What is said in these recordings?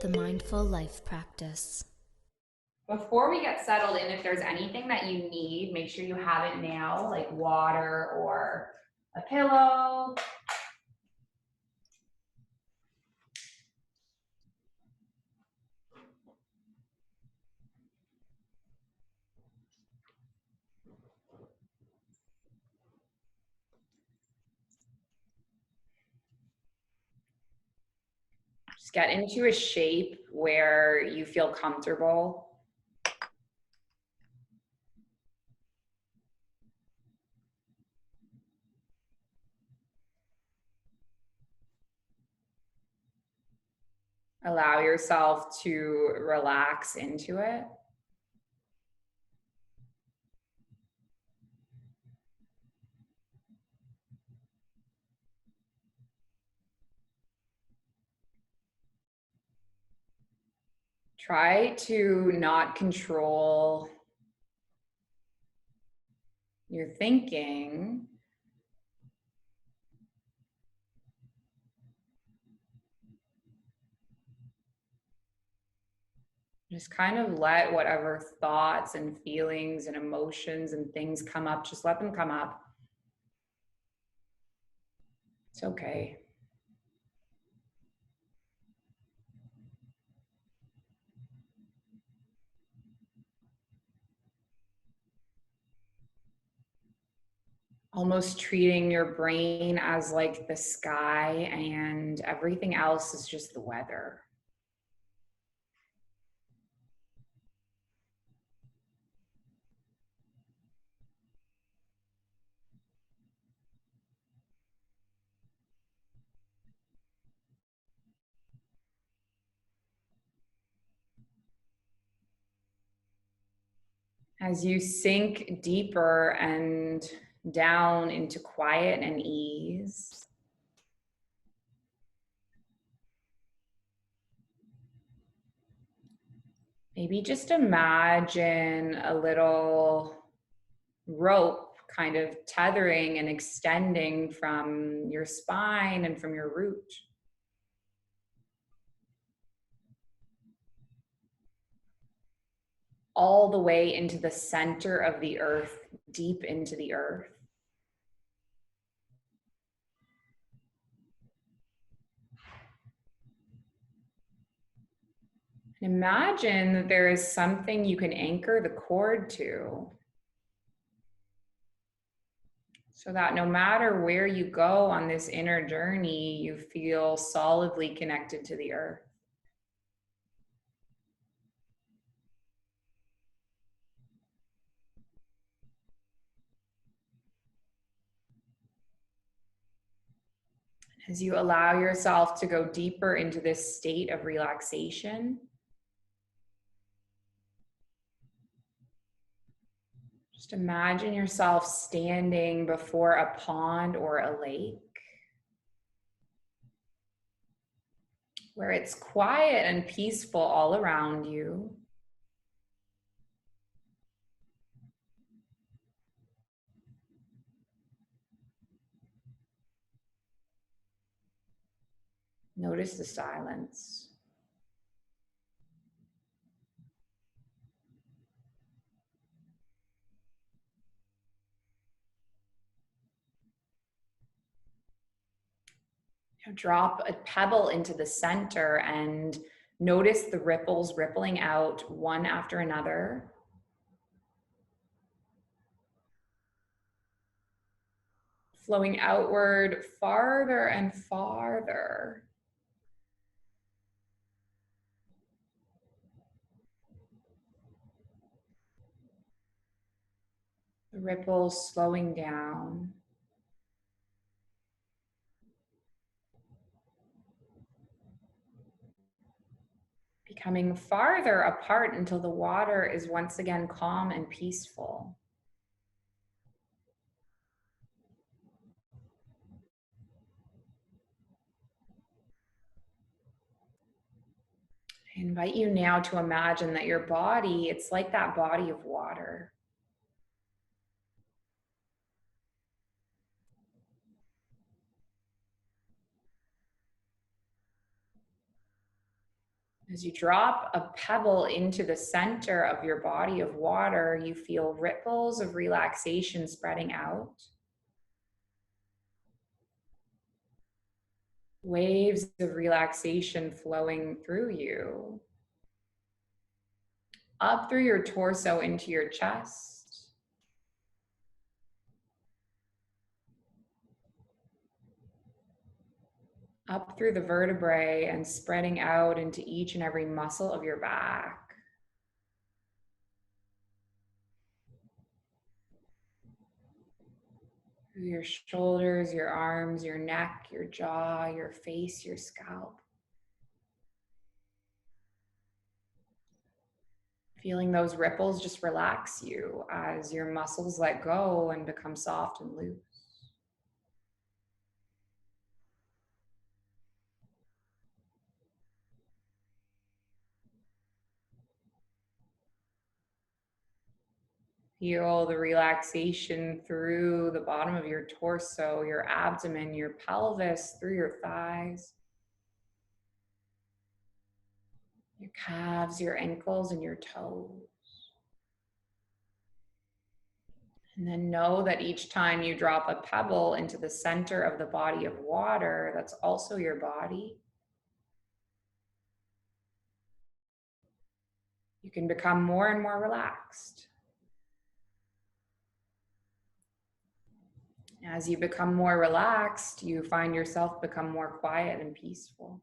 The Mindful Life Practice. Before we get settled in, if there's anything that you need, make sure you have it now, like water or a pillow. Just get into a shape where you feel comfortable. Allow yourself to relax into it. Try to not control your thinking. Just kind of let whatever thoughts and feelings and emotions and things come up, just let them come up. It's okay. Almost treating your brain as like the sky and everything else is just the weather. As you sink deeper and down into quiet and ease, maybe just imagine a little rope kind of tethering and extending from your spine and from your root. All the way into the center of the earth, deep into the earth. Imagine that there is something you can anchor the cord to, so that no matter where you go on this inner journey, you feel solidly connected to the earth. As you allow yourself to go deeper into this state of relaxation, just imagine yourself standing before a pond or a lake where it's quiet and peaceful all around you. Notice the silence. Drop a pebble into the center and notice the ripples rippling out one after another. Flowing outward farther and farther. The ripples slowing down. Becoming farther apart until the water is once again calm and peaceful. I invite you now to imagine that your body, it's like that body of water. As you drop a pebble into the center of your body of water, you feel ripples of relaxation spreading out. Waves of relaxation flowing through you, up through your torso into your chest, up through the vertebrae and spreading out into each and every muscle of your back. Through your shoulders, your arms, your neck, your jaw, your face, your scalp. Feeling those ripples just relax you as your muscles let go and become soft and loose. Feel the relaxation through the bottom of your torso, your abdomen, your pelvis, through your thighs, your calves, your ankles, and your toes. And then know that each time you drop a pebble into the center of the body of water, that's also your body. You can become more and more relaxed. As you become more relaxed, you find yourself become more quiet and peaceful.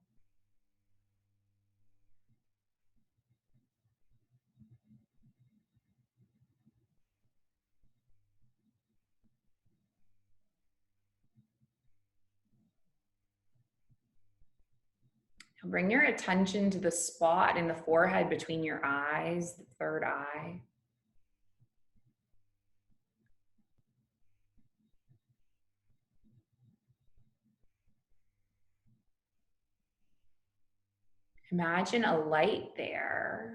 Now bring your attention to the spot in the forehead between your eyes, the third eye. Imagine a light there.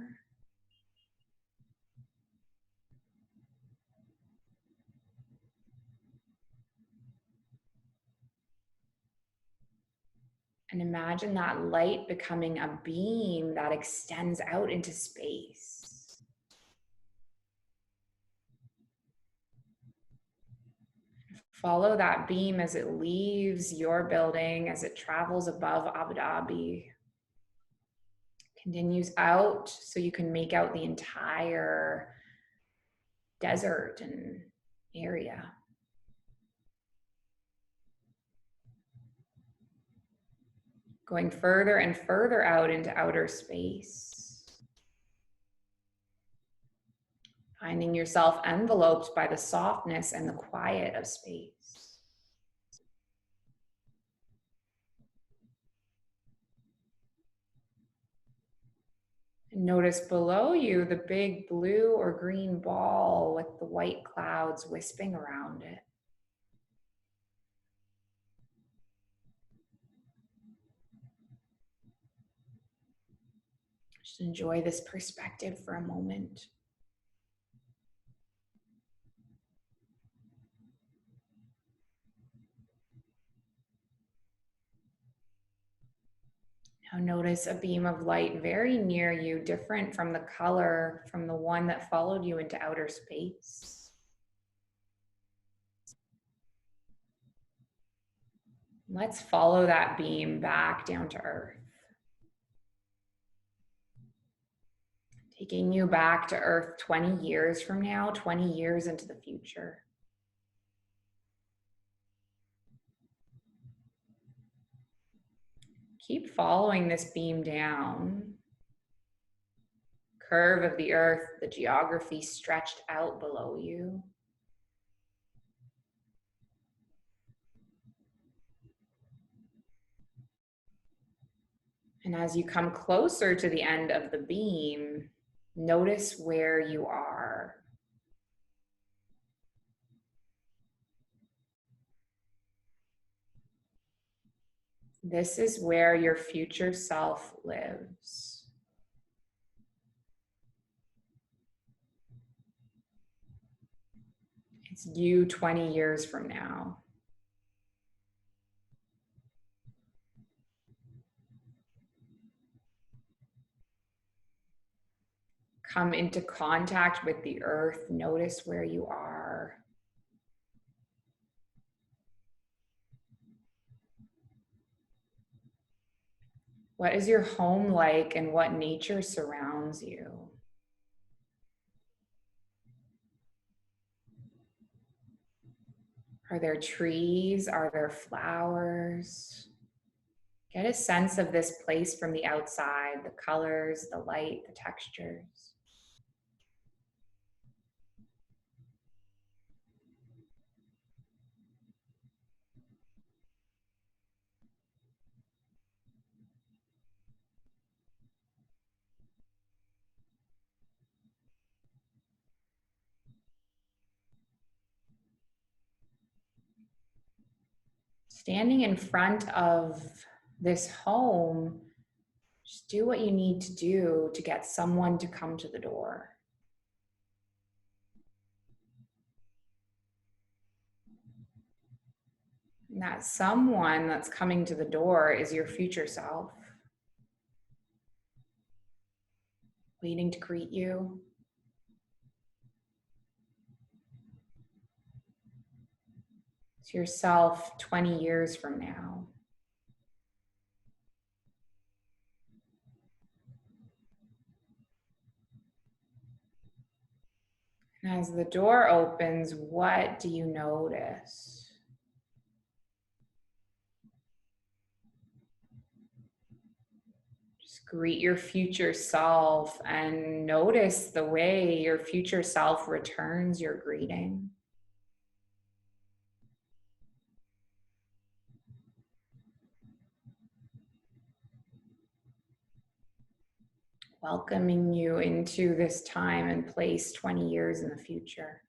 And imagine that light becoming a beam that extends out into space. Follow that beam as it leaves your building, as it travels above Abu Dhabi. Continues out so you can make out the entire desert and area. Going further and further out into outer space. Finding yourself enveloped by the softness and the quiet of space. And notice below you the big blue or green ball with the white clouds wisping around it. Just enjoy this perspective for a moment. Now notice a beam of light very near you, different from the color from the one that followed you into outer space. Let's follow that beam back down to earth. Taking you back to earth 20 years from now, 20 years into the future. Keep following this beam down. Curve of the earth, the geography stretched out below you. And as you come closer to the end of the beam, notice where you are. This is where your future self lives. It's you 20 years from now. come into contact with the earth. Notice where you are. What is your home like and what nature surrounds you? Are there trees? Are there flowers? Get a sense of this place from the outside, the colors, the light, the textures. Standing in front of this home, just do what you need to do to get someone to come to the door. And that someone that's coming to the door is your future self, waiting to greet you. It's yourself 20 years from now. And as the door opens, what do you notice? Just greet your future self and notice the way your future self returns your greeting. Welcoming you into this time and place 20 years in the future.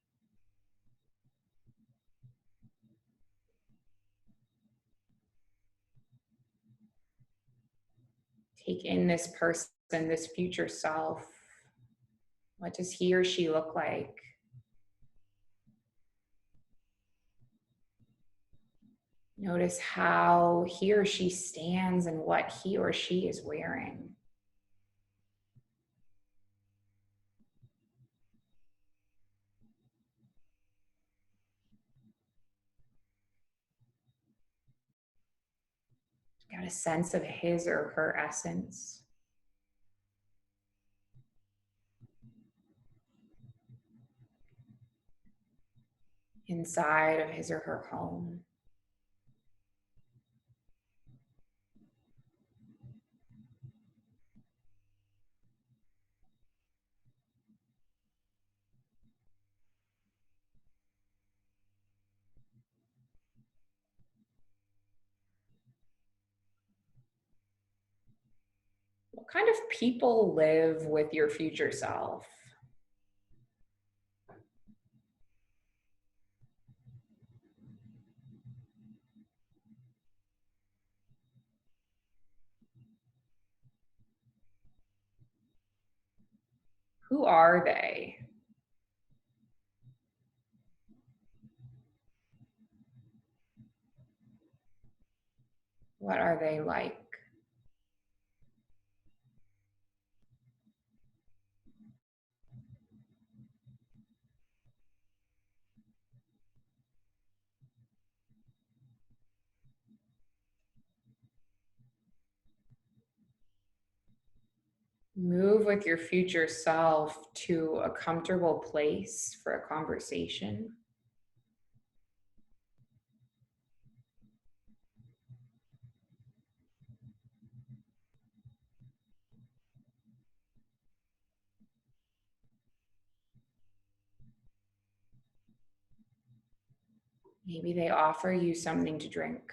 Take in this person, this future self. What does he or she look like? Notice how he or she stands and what he or she is wearing. Got a sense of his or her essence. Inside of his or her home. What kind of people live with your future self? Who are they? What are they like? Move with your future self to a comfortable place for a conversation. Maybe they offer you something to drink.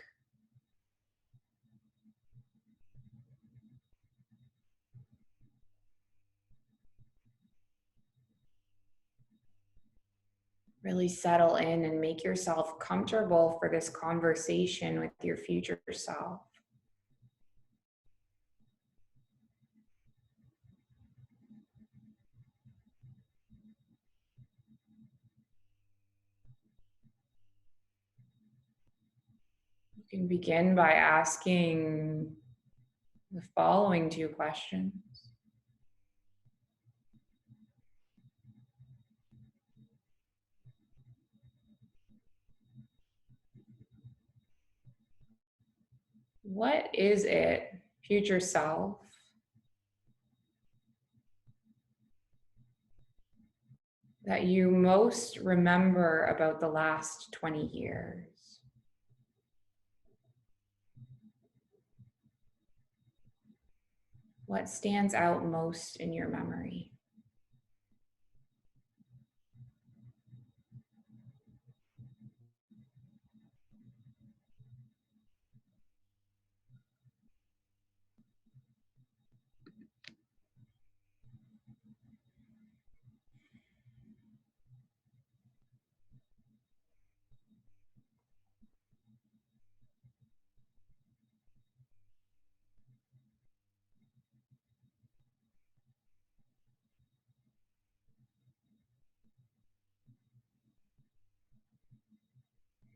Really settle in and make yourself comfortable for this conversation with your future self. You can begin by asking the following two questions. What is it, future self, that you most remember about the last 20 years? What stands out most in your memory?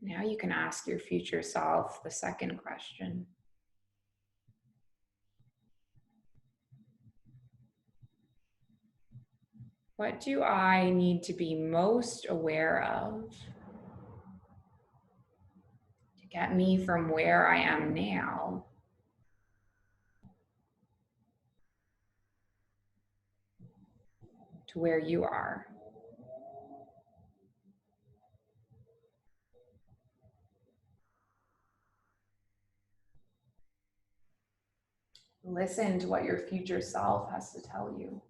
Now you can ask your future self the second question. What do I need to be most aware of to get me from where I am now to where you are? Listen to what your future self has to tell you.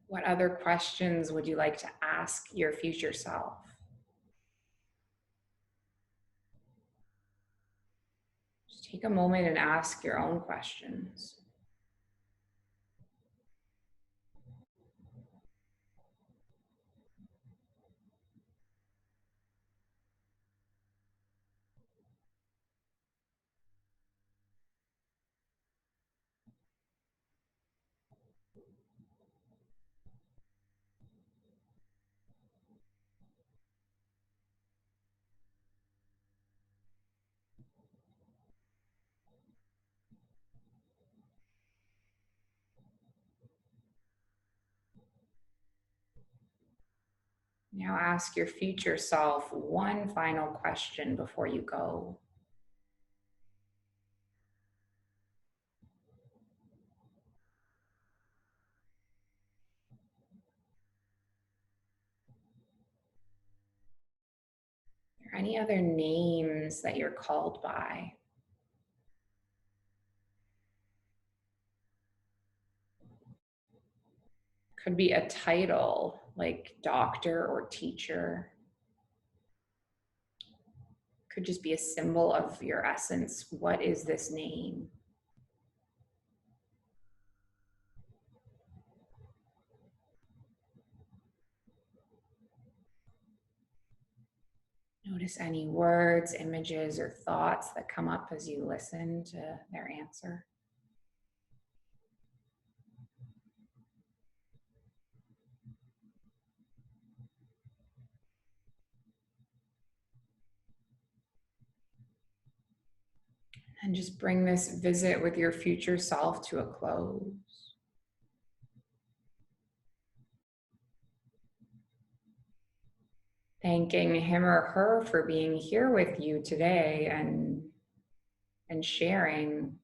What other questions would you like to ask your future self? Just take a moment and ask your own questions. Now ask your future self one final question before you go. Are there any other names that you're called by? Could be a title like doctor or teacher. Could just be a symbol of your essence. What is this name? Notice any words, images, or thoughts that come up as you listen to their answer. And just bring this visit with your future self to a close. Thanking him or her for being here with you today and sharing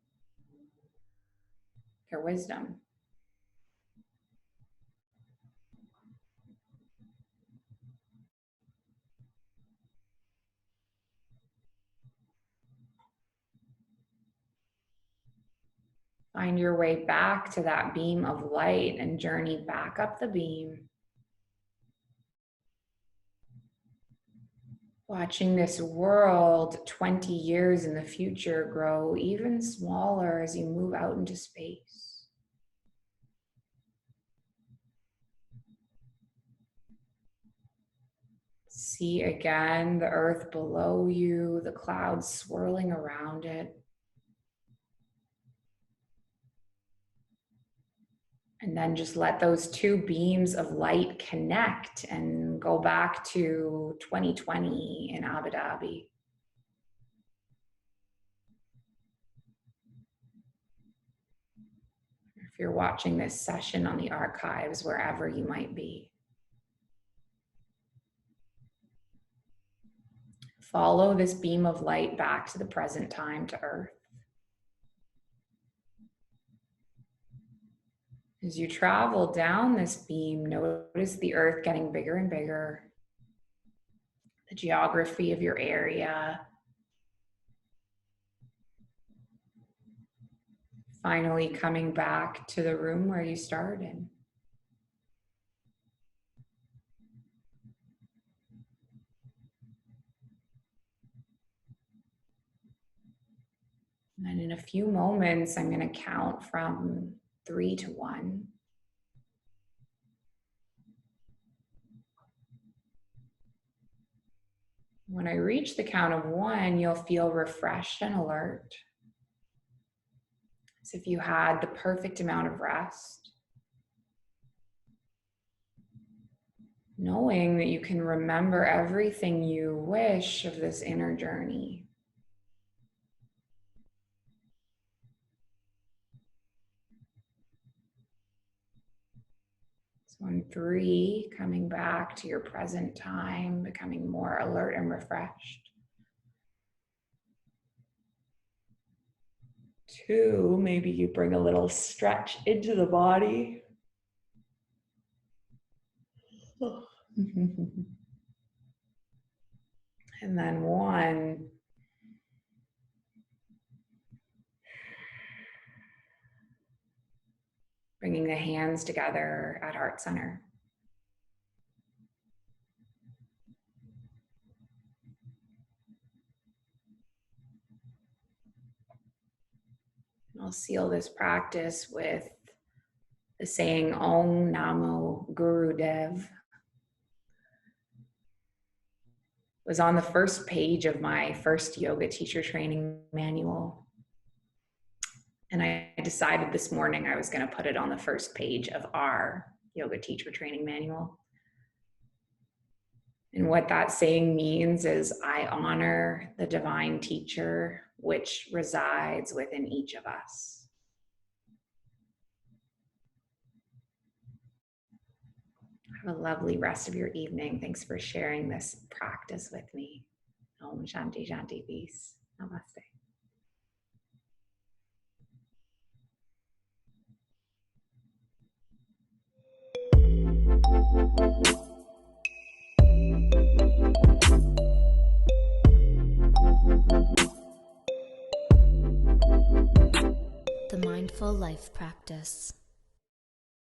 their wisdom. Find your way back to that beam of light and journey back up the beam. Watching this world 20 years in the future grow even smaller as you move out into space. See again the earth below you, the clouds swirling around it. And then just let those two beams of light connect and go back to 2020 in Abu Dhabi. If you're watching this session on the archives, wherever you might be. Follow this beam of light back to the present time, to Earth. As you travel down this beam, notice the Earth getting bigger and bigger, the geography of your area. Finally coming back to the room where you started. And in a few moments, I'm going to count from 3 to 1. When I reach the count of 1, you'll feel refreshed and alert, as if you had the perfect amount of rest, knowing that you can remember everything you wish of this inner journey. So on 3, coming back to your present time, becoming more alert and refreshed. 2, maybe you bring a little stretch into the body. And then 1, bringing the hands together at heart center. I'll seal this practice with the saying Om Namo Guru Dev. It was on the first page of my first yoga teacher training manual. And I decided this morning I was going to put it on the first page of our yoga teacher training manual. And what that saying means is I honor the divine teacher which resides within each of us. Have a lovely rest of your evening. Thanks for sharing this practice with me. Om Shanti Shanti Peace. Namaste. The Mindful Life Practice.